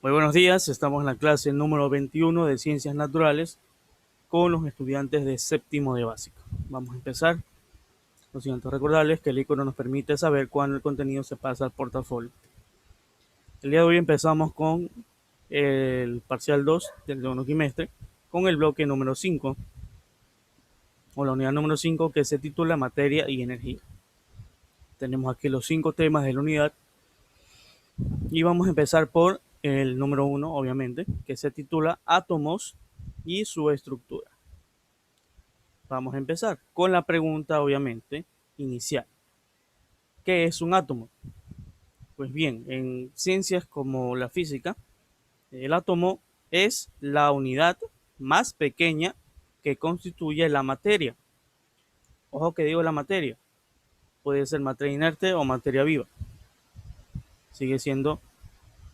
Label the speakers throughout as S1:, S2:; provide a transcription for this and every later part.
S1: Muy buenos días, estamos en la clase número 21 de Ciencias Naturales con los estudiantes de séptimo de básica. Vamos a empezar. Lo siguiente, recordarles que el icono nos permite saber cuándo el contenido se pasa al portafolio. El día de hoy empezamos con el parcial 2 del segundo trimestre con el bloque número 5 o la unidad número 5 que se titula Materia y Energía. Tenemos aquí los 5 temas de la unidad y vamos a empezar por el número 1, obviamente, que se titula Átomos y su estructura. Vamos a empezar con la pregunta, obviamente, inicial. ¿Qué es un átomo? Pues bien, en ciencias como la física, el átomo es la unidad más pequeña que constituye la materia. Ojo que digo la materia, puede ser materia inerte o materia viva. Sigue siendo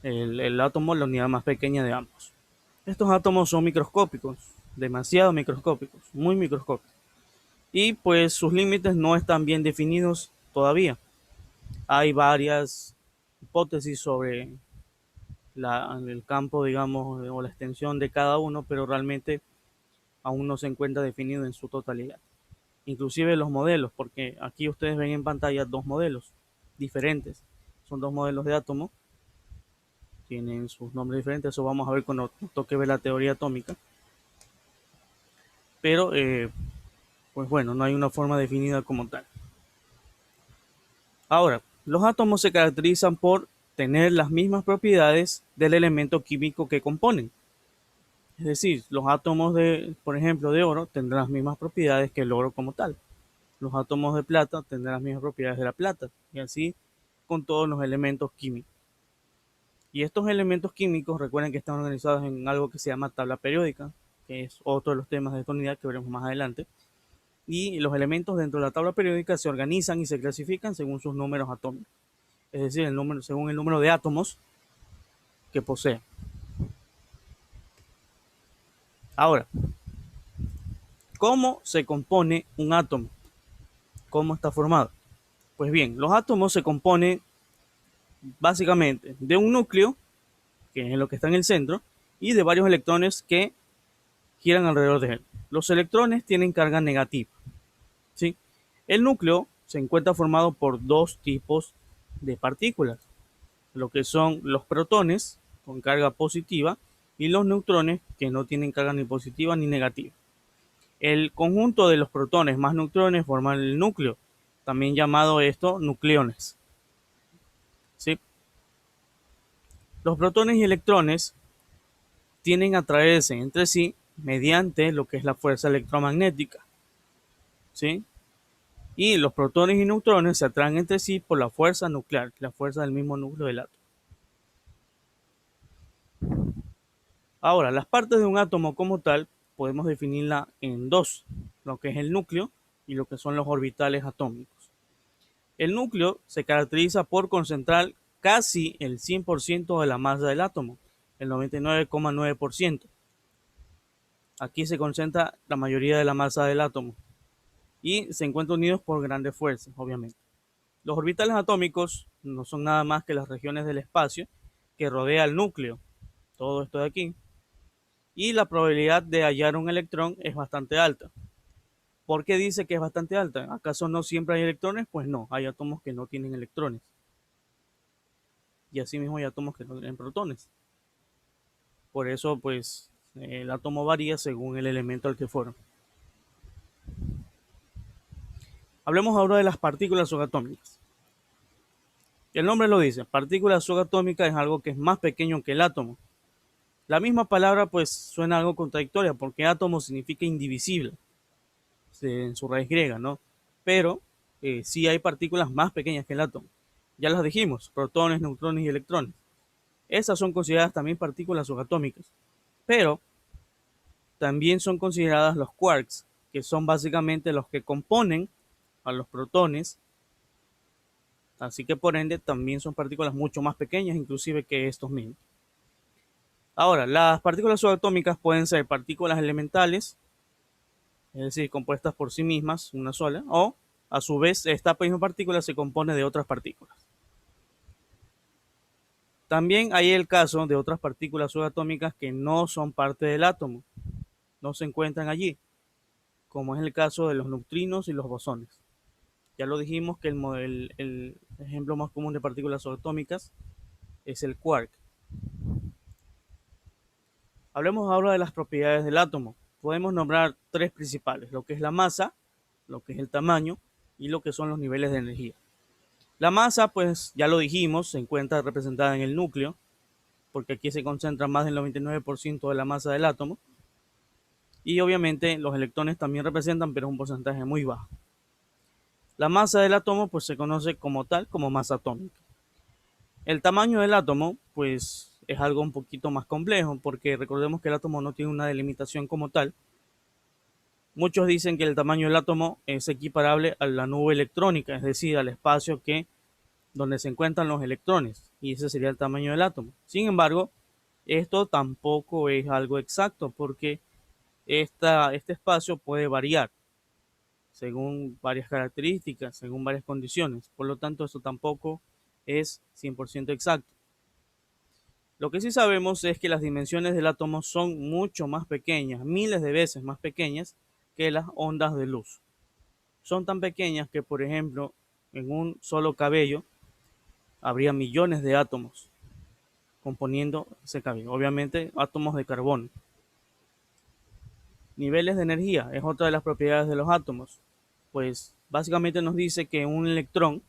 S1: el átomo la unidad más pequeña de ambos. Estos átomos son microscópicos, demasiado microscópicos, muy microscópicos. Y pues sus límites no están bien definidos todavía. Hay varias hipótesis sobre el campo, digamos, o la extensión de cada uno, pero realmente aún no se encuentra definido en su totalidad. Inclusive los modelos, porque aquí ustedes ven en pantalla dos modelos diferentes. Son dos modelos de átomo, tienen sus nombres diferentes, eso vamos a ver cuando toque ver la teoría atómica. Pero, pues bueno, no hay una forma definida como tal. Ahora, los átomos se caracterizan por tener las mismas propiedades del elemento químico que componen. Es decir, los átomos de, por ejemplo, de oro tendrán las mismas propiedades que el oro como tal. Los átomos de plata tendrán las mismas propiedades de la plata. Y así con todos los elementos químicos. Y estos elementos químicos, recuerden que están organizados en algo que se llama tabla periódica, que es otro de los temas de esta unidad que veremos más adelante. Y los elementos dentro de la tabla periódica se organizan y se clasifican según sus números atómicos. Es decir, según el número de átomos que posee. Ahora, ¿cómo se compone un átomo? ¿Cómo está formado? Pues bien, los átomos se componen básicamente de un núcleo, que es lo que está en el centro, y de varios electrones que giran alrededor de él. Los electrones tienen carga negativa, ¿sí? El núcleo se encuentra formado por dos tipos de partículas, lo que son los protones con carga positiva y los neutrones que no tienen carga ni positiva ni negativa. El conjunto de los protones más neutrones forman el núcleo, también llamado esto nucleones. ¿Sí? Los protones y electrones tienden a atraerse entre sí mediante lo que es la fuerza electromagnética. ¿Sí? Y los protones y neutrones se atraen entre sí por la fuerza nuclear, la fuerza del mismo núcleo del átomo. Ahora, las partes de un átomo como tal podemos definirla en dos, lo que es el núcleo y lo que son los orbitales atómicos. El núcleo se caracteriza por concentrar casi el 100% de la masa del átomo, el 99,9%. Aquí se concentra la mayoría de la masa del átomo y se encuentran unidos por grandes fuerzas, obviamente. Los orbitales atómicos no son nada más que las regiones del espacio que rodea el núcleo, todo esto de aquí, y la probabilidad de hallar un electrón es bastante alta. ¿Por qué dice que es bastante alta? ¿Acaso no siempre hay electrones? Pues no, hay átomos que no tienen electrones. Y asimismo hay átomos que no tienen protones. Por eso, pues, el átomo varía según el elemento al que fueron. Hablemos ahora de las partículas subatómicas. El nombre lo dice, partícula subatómica es algo que es más pequeño que el átomo. La misma palabra pues suena algo contradictoria porque átomo significa indivisible en su raíz griega, ¿no? Pero sí hay partículas más pequeñas que el átomo. Ya las dijimos, protones, neutrones y electrones. Esas son consideradas también partículas subatómicas. Pero también son consideradas los quarks, que son básicamente los que componen a los protones. Así que por ende también son partículas mucho más pequeñas inclusive que estos mismos. Ahora, las partículas subatómicas pueden ser partículas elementales, es decir, compuestas por sí mismas, una sola, o a su vez esta misma partícula se compone de otras partículas. También hay el caso de otras partículas subatómicas que no son parte del átomo, no se encuentran allí, como es el caso de los neutrinos y los bosones. Ya lo dijimos que el ejemplo más común de partículas subatómicas es el quark. Hablemos ahora de las propiedades del átomo. Podemos nombrar tres principales, lo que es la masa, lo que es el tamaño y lo que son los niveles de energía. La masa, pues ya lo dijimos, se encuentra representada en el núcleo, porque aquí se concentra más del 99% de la masa del átomo. Y obviamente los electrones también representan, pero es un porcentaje muy bajo. La masa del átomo pues se conoce como tal, como masa atómica. El tamaño del átomo pues es algo un poquito más complejo, porque recordemos que el átomo no tiene una delimitación como tal. Muchos dicen que el tamaño del átomo es equiparable a la nube electrónica, es decir, al espacio donde se encuentran los electrones, y ese sería el tamaño del átomo. Sin embargo, esto tampoco es algo exacto, porque este espacio puede variar según varias características, según varias condiciones. Por lo tanto, eso tampoco es 100% exacto. Lo que sí sabemos es que las dimensiones del átomo son mucho más pequeñas, miles de veces más pequeñas que las ondas de luz. Son tan pequeñas que, por ejemplo, en un solo cabello habría millones de átomos componiendo ese cabello. Obviamente, átomos de carbono. Niveles de energía es otra de las propiedades de los átomos. Pues básicamente nos dice que un electrón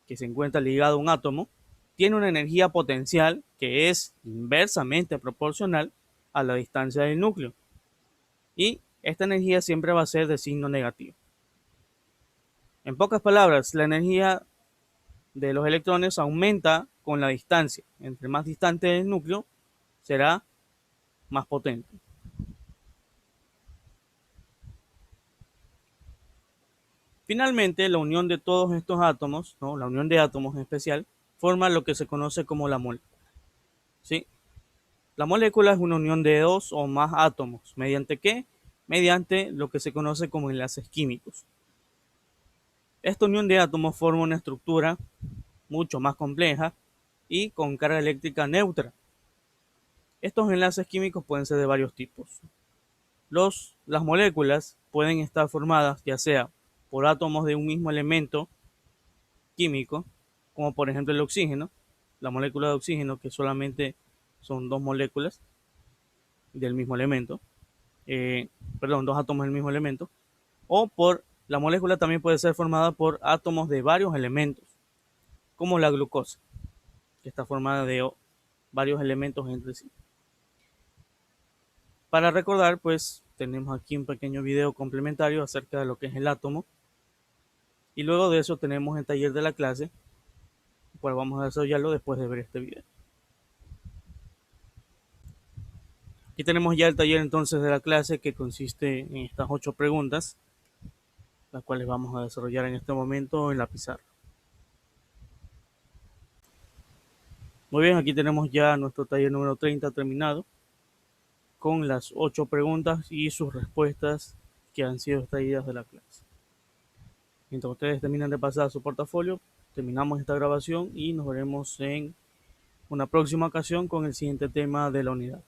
S1: que se encuentra ligado a un átomo tiene una energía potencial que es inversamente proporcional a la distancia del núcleo. Y esta energía siempre va a ser de signo negativo. En pocas palabras, la energía de los electrones aumenta con la distancia. Entre más distante del núcleo, será más potente. Finalmente, la unión de todos estos átomos, ¿no? La unión de átomos en especial, forma lo que se conoce como la molécula. ¿Sí? La molécula es una unión de dos o más átomos. ¿Mediante qué? Mediante lo que se conoce como enlaces químicos. Esta unión de átomos forma una estructura mucho más compleja y con carga eléctrica neutra. Estos enlaces químicos pueden ser de varios tipos. Las moléculas pueden estar formadas ya sea por átomos de un mismo elemento químico, como por ejemplo el oxígeno, la molécula de oxígeno, que solamente son dos moléculas del mismo elemento, perdón, dos átomos del mismo elemento, o por la molécula también puede ser formada por átomos de varios elementos, como la glucosa, que está formada de varios elementos entre sí. Para recordar, pues tenemos aquí un pequeño video complementario acerca de lo que es el átomo, y luego de eso tenemos el taller de la clase, el cual vamos a desarrollarlo después de ver este video. Aquí tenemos ya el taller entonces de la clase, que consiste en estas 8 preguntas, las cuales vamos a desarrollar en este momento en la pizarra. Muy bien, aquí tenemos ya nuestro taller número 30 terminado, con las 8 preguntas y sus respuestas que han sido extraídas de la clase. Mientras ustedes terminan de pasar su portafolio, terminamos esta grabación y nos veremos en una próxima ocasión con el siguiente tema de la unidad.